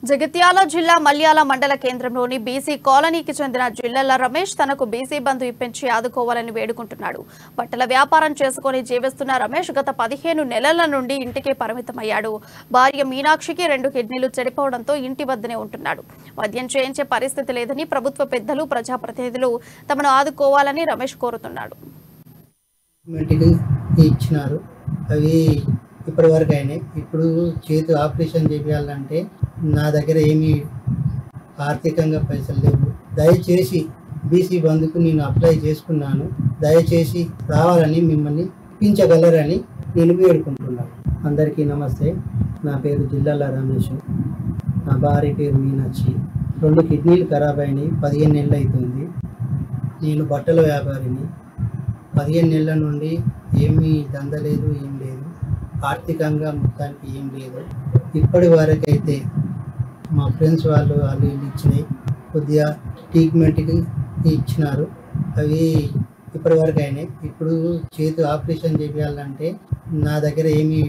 జగిత్యాల జిల్లా మల్యాల మండల కేంద్రంలోని బీసీ కాలనీకి చెందిన జిల్లెల రమేష్ తనకు బీసీ బంధు ఇప్పించి ఆదుకోవాలని వేడుకుంటున్నాడు. బట్టల వ్యాపారం చేసుకుని జీవిస్తున్న రమేష్ గత 15 నెలల నుండి ఇంటికే పరిమితమయ్యాడు. భార్య మీనాక్షికి 2 కిడ్నీలు చెడిపోవడంతో ఇంటి వద్దనే ఉంటున్నాడు. వైద్యం చేయించే పరిస్థితి లేదని ప్రభుత్వ పెద్దలు, ప్రజాప్రతినిధులు తమను ఆదుకోవాలని రమేష్ కోరుతున్నాడు. ఇప్పటి వరకు అయినాయి. ఇప్పుడు చేతి ఆపరేషన్ చేయాలంటే నా దగ్గర ఏమీ ఆర్థికంగా పైసలు లేవు. దయచేసి బీసీ బంధుకు నేను అప్లై చేసుకున్నాను. దయచేసి రావాలని మిమ్మల్ని ఇప్పించగలరని నేను వేడుకుంటున్నాను. అందరికీ నమస్తే. నా పేరు జిల్లెల రమేష్. నా భార్య పేరు మీనాక్షి. 2 కిడ్నీలు ఖరాబ్ అయినాయి. 15 నెలలు అవుతుంది. నేను బట్టల వ్యాపారిని. 15 నెలల నుండి ఏమీ దందలేదు, ఏం లేదు. ఆర్థికంగా మొత్తానికి ఏం లేదు. ఇప్పటి వరకైతే మా ఫ్రెండ్స్ వాళ్ళు ఇచ్చినాయి, కొద్దిగా ట్రీట్మెంట్కి ఇచ్చినారు. అవి ఇప్పటి వరకు అయినాయి. ఇప్పుడు చేతి ఆపరేషన్ చేయాలంటే నా దగ్గర ఏమీ